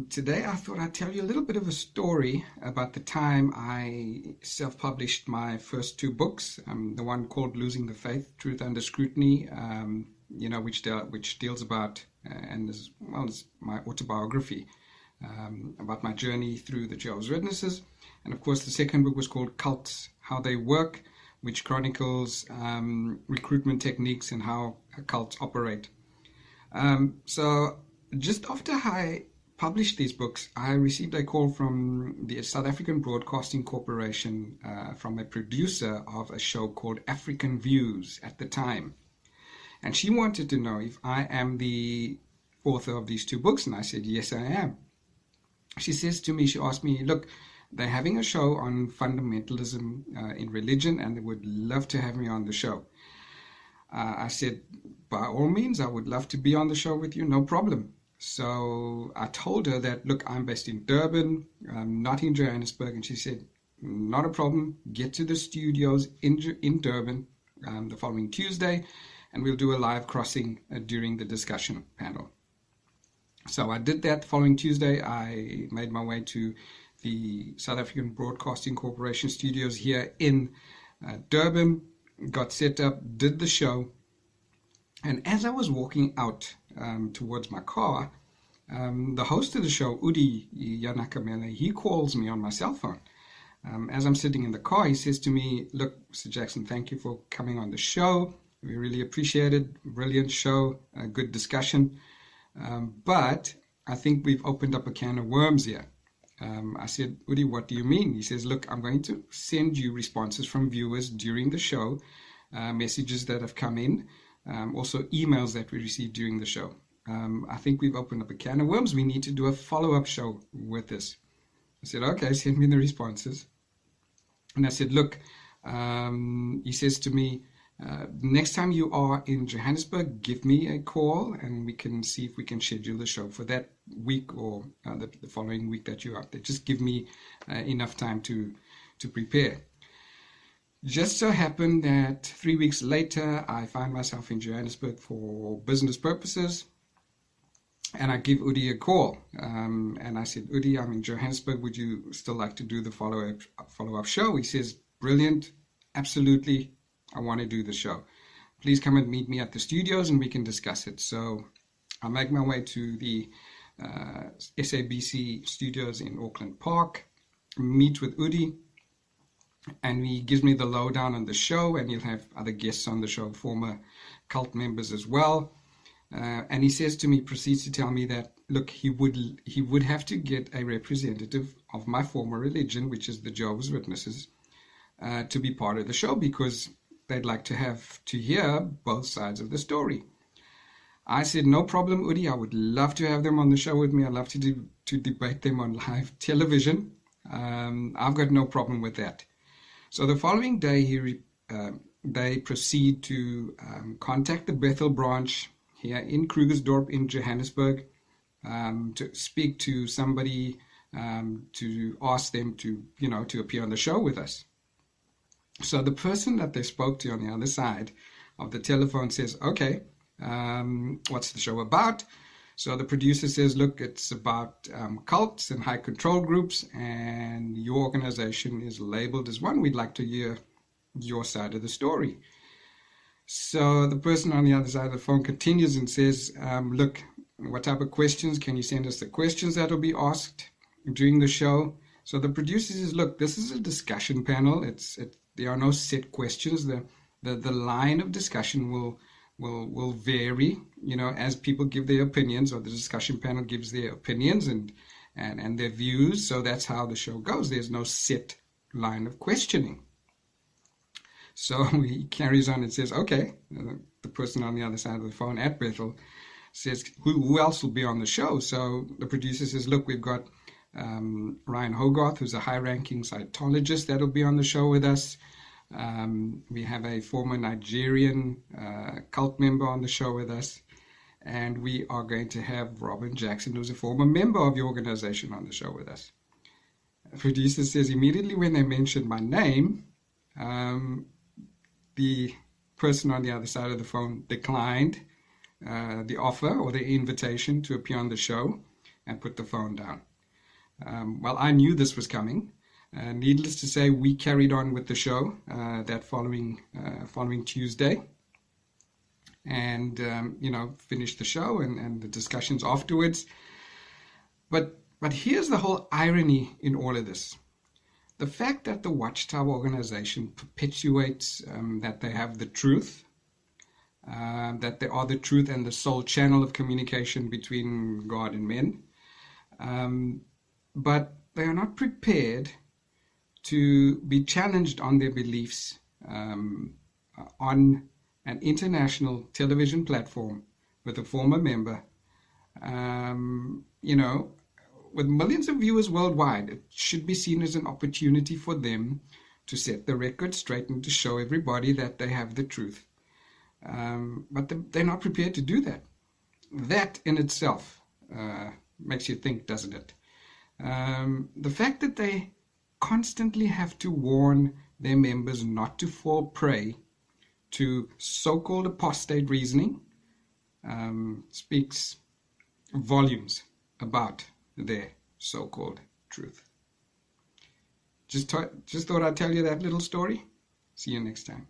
Today I thought I'd tell you a little bit of a story about the time I self-published my first two books. The one called Losing the Faith, Truth Under Scrutiny, which deals about, and as well as my autobiography, about my journey through the Jehovah's Witnesses. And of course the second book was called Cults, How They Work, which chronicles recruitment techniques and how cults operate. So just after I published these books, I received a call from the South African Broadcasting Corporation, from a producer of a show called African Views at the time. And she wanted to know if I am the author of these two books, and I said, yes, I am. She asked me, look, they're having a show on fundamentalism in religion, and they would love to have me on the show. I said, by all means, I would love to be on the show with you, no problem. So I told her that, look, I'm based in Durban, not in Johannesburg. And she said, not a problem. Get to the studios in Durban the following Tuesday, and we'll do a live crossing during the discussion panel. So I did that the following Tuesday. I made my way to the South African Broadcasting Corporation studios here in Durban, got set up, did the show. And as I was walking out towards my car, the host of the show, Udi Yanakamele, he calls me on my cell phone. As I'm sitting in the car, he says to me, look, Mr. Jackson, thank you for coming on the show. We really appreciate it. Brilliant show, a good discussion. But I think we've opened up a can of worms here. I said, Udi, what do you mean? He says, look, I'm going to send you responses from viewers during the show, messages that have come in, also emails that we received during the show. I think we've opened up a can of worms. We need to do a follow-up show with this. I said, okay, send me the responses. And I said, look, he says to me, next time you are in Johannesburg, give me a call and we can see if we can schedule the show for that week or the following week that you're out there. Just give me enough time to prepare. Just so happened that 3 weeks later, I find myself in Johannesburg for business purposes, and I give Udi a call. And I said, Udi, I'm in Johannesburg. Would you still like to do the follow-up show? He says, brilliant, absolutely. I want to do the show. Please come and meet me at the studios and we can discuss it. So I make my way to the SABC studios in Auckland Park, meet with Udi, and he gives me the lowdown on the show, and he'll have other guests on the show, former cult members as well. And he says to me, proceeds to tell me that, look, he would have to get a representative of my former religion, which is the Jehovah's Witnesses, to be part of the show, because they'd like to have to hear both sides of the story. I said, no problem, Udi. I would love to have them on the show with me. I'd love to debate them on live television. I've got no problem with that. So the following day, they proceed to contact the Bethel branch here in Krugersdorp in Johannesburg, to speak to somebody, to ask them to appear on the show with us. So the person that they spoke to on the other side of the telephone says, okay, what's the show about? So the producer says, look, it's about cults and high control groups, and your organization is labeled as one. We'd like to hear your side of the story. So the person on the other side of the phone continues and says, look, what type of questions? Can you send us the questions that will be asked during the show? So the producer says, look, this is a discussion panel. There are no set questions. The line of discussion will vary, as people give their opinions, or the discussion panel gives their opinions and their views. So that's how the show goes. There's no set line of questioning. So he carries on and says, okay, the person on the other side of the phone at Bethel says, who else will be on the show? So the producer says, look, we've got Ryan Hogarth, who's a high-ranking Scientologist, that'll be on the show with us. We have a former Nigerian cult member on the show with us, and we are going to have Robin Jackson, who's a former member of the organization, on the show with us. The producer says immediately when they mentioned my name, the person on the other side of the phone declined the offer or the invitation to appear on the show, and put the phone down. Well, I knew this was coming. Needless to say, we carried on with the show that following Tuesday, and finished the show and the discussions afterwards. But here's the whole irony in all of this. The fact that the Watchtower organization perpetuates that they have the truth, that they are the truth and the sole channel of communication between God and men, but they are not prepared to be challenged on their beliefs on an international television platform with a former member, with millions of viewers worldwide. It should be seen as an opportunity for them to set the record straight and to show everybody that they have the truth. But they're not prepared to do that. That in itself makes you think, doesn't it? The fact that they constantly have to warn their members not to fall prey to so-called apostate reasoning speaks volumes about their so-called truth. Just thought I'd tell you that little story. See you next time.